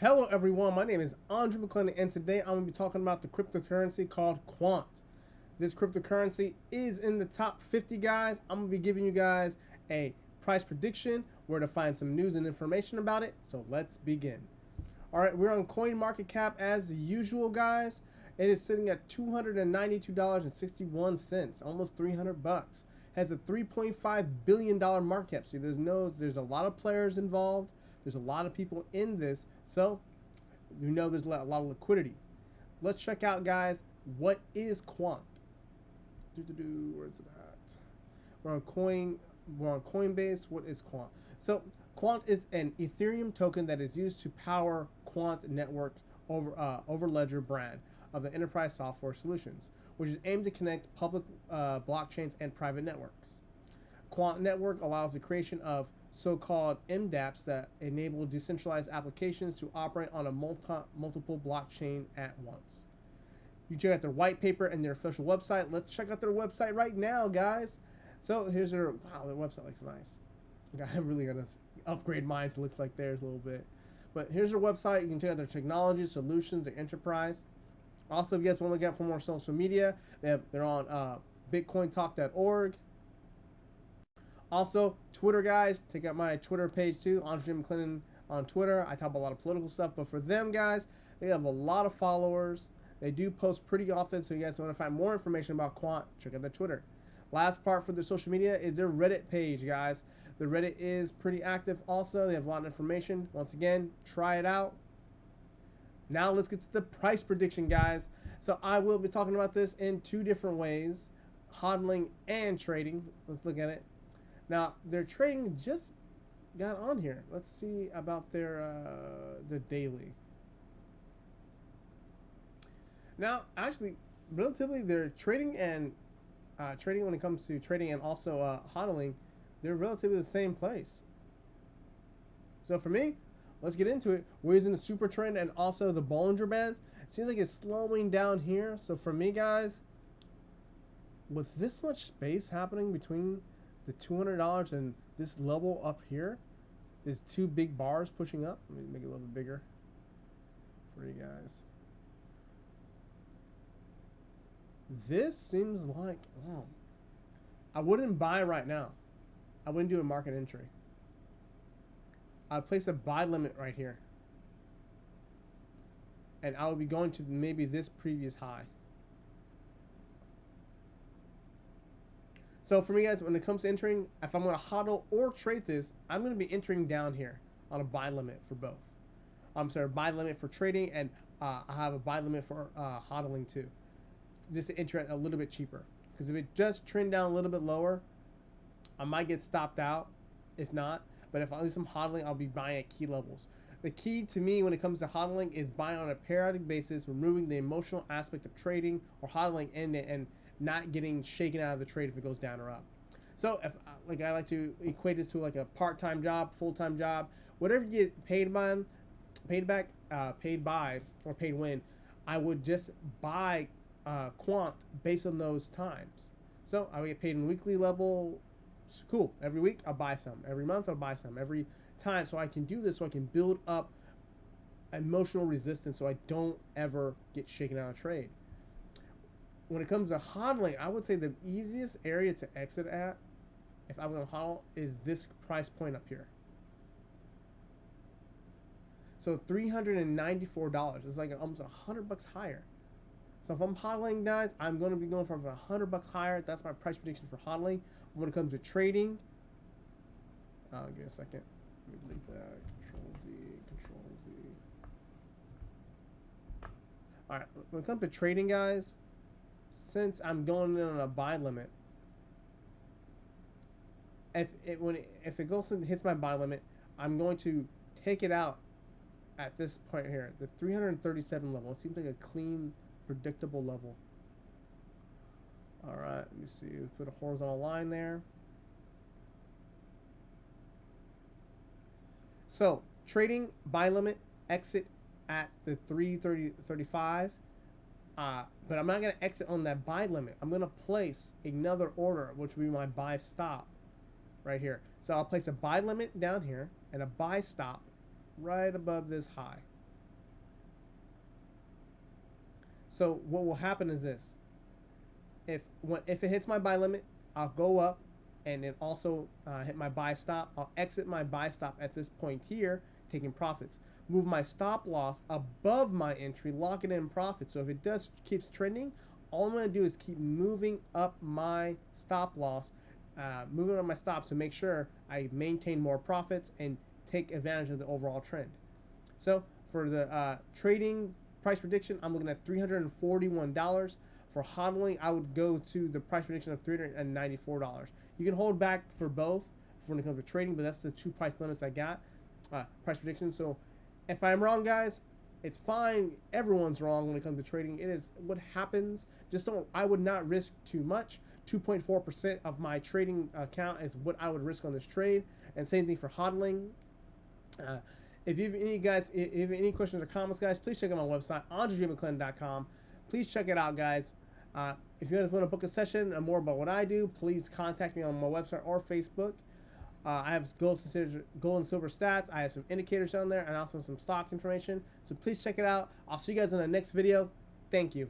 Hello everyone, my name is Andre McClendon and today I'm going to be talking about the cryptocurrency called QUANT. This cryptocurrency is in the top 50 guys. I'm going to be giving you guys a price prediction, where to find some news and information about it. So let's begin. Alright, we're on CoinMarketCap as usual guys. It is sitting at $292.61, almost 300 bucks. Has a $3.5 billion market cap. So there's a lot of players involved. There's a lot of people in this, so you know there's a lot of liquidity. Let's check out, guys, what is QUANT? Where is it at? We're on Coinbase. What is QUANT? So QUANT is an Ethereum token that is used to power QUANT Network's over ledger brand of the enterprise software solutions, which is aimed to connect public blockchains and private networks. QUANT Network allows the creation of so-called MDApps that enable decentralized applications to operate on a multiple blockchain at once. You check out their white paper and their official website. Let's check out their website right now, guys. So here's their, wow, their website looks nice. I'm really gonna upgrade mine to look like theirs a little bit. But here's their website. You can check out their technology, solutions, their enterprise. Also, if you guys want to look out for more social media, they're on bitcointalk.org. Also, Twitter, guys, check out my Twitter page too, Andre McClendon on Twitter. I talk about a lot of political stuff, but for them, guys, they have a lot of followers. They do post pretty often, so you guys want to find more information about QUANT, check out their Twitter. Last part for their social media is their Reddit page, guys. The Reddit is pretty active also. They have a lot of information. Once again, try it out. Now let's get to the price prediction, guys. So I will be talking about this in two different ways, hodling and trading. Let's look at it. Now, their trading just got on here. Let's see about their daily. Now, actually, relatively, their trading and trading when it comes to trading and also hodling, they're relatively the same place. So for me, let's get into it. We're using the super trend and also the Bollinger Bands. It seems like it's slowing down here. So for me, guys, with this much space happening between the $200 and this level up here, is two big bars pushing up. Let me make it a little bit bigger for you guys. This seems like, wow, I wouldn't buy right now. I wouldn't do a market entry. I'd place a buy limit right here, and I would be going to maybe this previous high. So for me, guys, when it comes to entering, if I'm going to hodl or trade this, I'm going to be entering down here on a buy limit for both. I'm sorry, buy limit for trading, and I have a buy limit for hodling too, just to enter it a little bit cheaper. Because if it just trend down a little bit lower, I might get stopped out. If not, but if at least I'm hodling, I'll be buying at key levels. The key to me when it comes to hodling is buying on a periodic basis, removing the emotional aspect of trading or hodling and not getting shaken out of the trade if it goes down or up. So if like I like to equate this to like a part-time job, full-time job, whatever you get paid by, or paid when, I would just buy QUANT based on those times. So I would get paid on a weekly level. Cool. Every week I'll buy some. Every month I'll buy some. Every time, so I can do this, so I can build up emotional resistance, so I don't ever get shaken out of trade. When it comes to hodling, I would say the easiest area to exit at, if I'm going to hodl, is this price point up here. So $394 is like almost $100 higher. So if I'm hodling, guys, I'm going to be going from $100 higher. That's my price prediction for hodling. When it comes to trading, give me a second. Let me delete that. Control Z. All right. When it comes to trading, guys, since I'm going in on a buy limit, if it goes and hits my buy limit, I'm going to take it out at this point here, the 337 level. It seems like a clean, predictable level. All right, let me see. Put a horizontal line there. So trading, buy limit, exit at the 335. But I'm not going to exit on that buy limit. I'm going to place another order, which will be my buy stop right here. So I'll place a buy limit down here and a buy stop right above this high. So what will happen is this: if it hits my buy limit, I'll go up, and it also hit my buy stop. I'll exit my buy stop at this point here, taking profits. Move my stop loss above my entry, lock it in profit. So if it does keeps trending, all I'm going to do is keep moving up my stop loss, moving on my stops to make sure I maintain more profits and take advantage of the overall trend. So for the trading price prediction, I'm looking at $341. For hodling, I would go to the price prediction of $394. You can hold back for both when it comes to trading, but that's the two price limits I got. Price prediction. So if I'm wrong, guys, it's fine. Everyone's wrong when it comes to trading. It is what happens. Just don't. I would not risk too much. 2.4% of my trading account is what I would risk on this trade, and same thing for hodling. If you have any questions or comments, guys, please check out my website, andredreammcclennan.com. Please check it out, guys. If you want to book a session and more about what I do, please contact me on my website or Facebook. I have gold and silver stats. I have some indicators on there and also some stock information. So please check it out. I'll see you guys in the next video. Thank you.